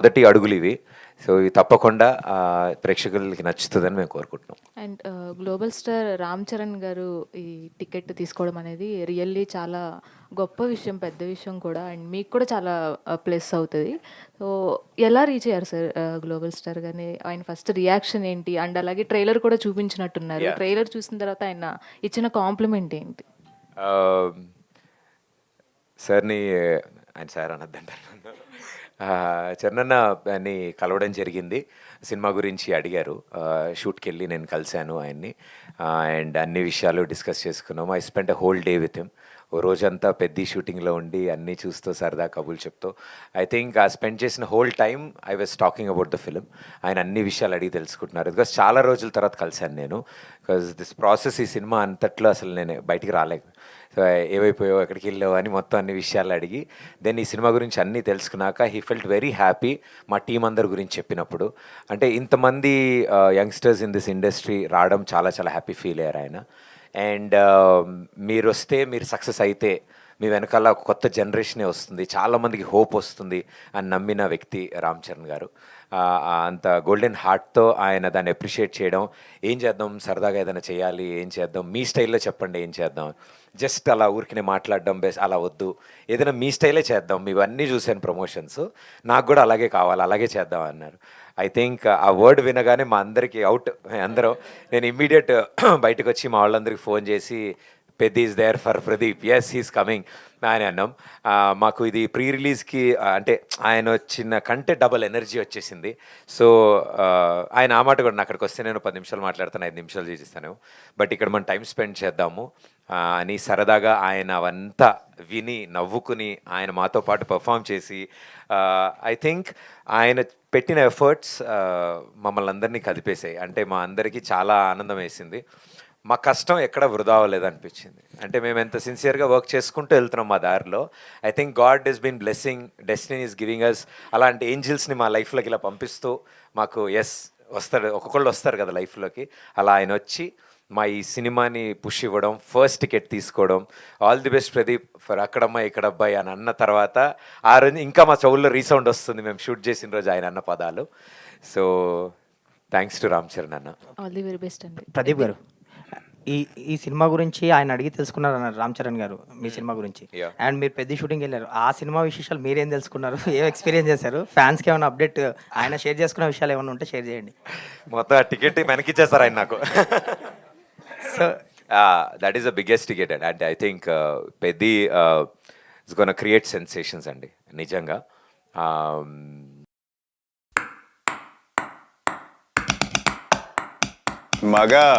మొదటి అడుగులు ఇవి. సో ఇవి తప్పకుండా ప్రేక్షకులకి నచ్చుతుందని మేము కోరుకుంటున్నాం. And global star Ram Charan గారు ఈ టికెట్ తీసుకోవడం అనేది రియల్లీ చాలా గొప్ప విషయం, పెద్ద విషయం కూడా. అండ్ మీకు కూడా చాలా ప్లస్ అవుతుంది. సో ఎలా రీచ్ అయ్యారు సార్ గ్లోబల్ స్టార్ గారిని? ఆయన ఫస్ట్ రియాక్షన్ ఏంటి? అండ్ అలాగే ట్రైలర్ కూడా చూపించినట్టున్నారు. ట్రైలర్ చూసిన తర్వాత ఆయన ఇచ్చిన కాంప్లిమెంట్ ఏంటి? సార్ని ఆయన సార్ అనద్దంటారు. చరణ్ని కలవడం జరిగింది. సినిమా గురించి అడిగారు. షూట్కి వెళ్ళి నేను కలిశాను ఆయన్ని. అండ్ అన్ని విషయాలు డిస్కస్ చేసుకున్నాము. I spend a whole day with him. ఓ రోజంతా పెద్ద షూటింగ్లో ఉండి అన్నీ చూస్తూ సరదా కబుర్లు చెప్తూ ఐ థింక్ ఆ స్పెండ్ చేసిన whole time I was talking about the film. ఆయన అన్ని విషయాలు అడిగి తెలుసుకుంటున్నారు. బికాస్ చాలా రోజుల తర్వాత కలిశాను నేను. బికాజ్ దిస్ ప్రాసెస్, ఈ సినిమా అంతట్లో అసలు నేను బయటికి రాలేక, సో ఏమైపోయావు, ఎక్కడికి వెళ్ళావు అని మొత్తం అన్ని విషయాలు అడిగి దెన్ ఈ సినిమా గురించి అన్నీ తెలుసుకున్నాక హీ ఫెల్ట్ వెరీ హ్యాపీ మా టీం అందరి గురించి చెప్పినప్పుడు. అంటే ఇంతమంది యంగ్స్టర్స్ ఇన్ దిస్ ఇండస్ట్రీ రావడం చాలా చాలా హ్యాపీ ఫీల్ అయ్యారు ఆయన. అండ్ మీరు వస్తే, మీరు సక్సెస్ అయితే మీ వెనకాల ఒక కొత్త జనరేషనే వస్తుంది, చాలామందికి హోప్ వస్తుంది అని నమ్మిన వ్యక్తి రామ్ చరణ్ గారు. అంత గోల్డెన్ హార్ట్తో ఆయన దాన్ని అప్రిషియేట్ చేయడం, ఏం చేద్దాం సరదాగా ఏదైనా చేయాలి, ఏం చేద్దాం మీ స్టైల్లో చెప్పండి ఏం చేద్దాం, జస్ట్ అలా ఊరికినే మాట్లాడడం బెస్ట్, అలా వద్దు, ఏదైనా మీ స్టైలే చేద్దాం, ఇవన్నీ చూశాను ప్రమోషన్స్, నాకు కూడా అలాగే కావాలి, అలాగే చేద్దాం అన్నారు. ఐ థింక్ ఆ వర్డ్ వినగానే మా అందరికీ అందరం నేను ఇమ్మీడియట్ బయటకు వచ్చి మా వాళ్ళందరికీ ఫోన్ చేసి Peddi is there for Pradeep, yes he's coming అని అన్నాం. మాకు ఇది ప్రీ రిలీజ్కి అంటే ఆయన వచ్చిన కంటే డబల్ ఎనర్జీ వచ్చేసింది. సో ఆయన ఆ మాట కూడా, నా అక్కడికి వస్తే నేను 10 నిమిషాలు మాట్లాడతాను, 5 నిమిషాలు చేసిస్తాను, బట్ ఇక్కడ మనం టైం స్పెండ్ చేద్దాము అని సరదాగా ఆయన అవంతా విని నవ్వుకుని ఆయన మాతో పాటు పర్ఫామ్ చేసి ఐ థింక్ ఆయన పెట్టిన ఎఫర్ట్స్ మమ్మల్ని అందరినీ కదిపేసాయి. అంటే మా అందరికీ చాలా ఆనందం వేసింది. మా కష్టం ఎక్కడ వృధా అవ్వలేదు అనిపించింది. అంటే మేము ఎంత సిన్సియర్గా వర్క్ చేసుకుంటూ వెళ్తున్నాం మా దారిలో. I think God is been blessing, destiny is giving us అలాంటి ఏంజిల్స్ని మా లైఫ్లోకి ఇలా పంపిస్తూ మాకు వస్తారు, ఒక్కొక్కళ్ళు వస్తారు కదా లైఫ్లోకి, అలా ఆయన వచ్చి మా ఈ సినిమాని పుష్ ఇవ్వడం, ఫస్ట్ టికెట్ తీసుకోవడం, all the best Pradeep for Akkadamma Ikkadabbayi అని అన్న తర్వాత ఆ రోజు ఇంకా మా చెవుల్లో రీసౌండ్ వస్తుంది మేము షూట్ చేసిన రోజు ఆయన అన్న పదాలు. So thanks to Ram Charan అన్న. ఆల్ ది వెరీ బెస్ట్ అండి. ప్రదీప్ గారు, ఈ ఈ సినిమా గురించి ఆయన అడిగి తెలుసుకున్నారు అన్నారు రామ్ చరణ్ గారు మీ సినిమా గురించి. అండ్ మీరు పెద్ద షూటింగ్ వెళ్ళారు, ఆ సినిమా విశేషాలు మీరేం తెలుసుకున్నారు, ఏం ఎక్స్పీరియన్స్ చేశారు, ఫ్యాన్స్కి ఏమైనా అప్డేట్ ఆయన షేర్ చేసుకున్న విషయాలు ఏమైనా ఉంటే షేర్ చేయండి. మొత్తం ఆ టికెట్ వెనకిచ్చేస్తారు ఆయన నాకు. So that is the biggest ticket అండి. అంటే I think Peddi it's gonna create sensations అండి నిజంగా. మగా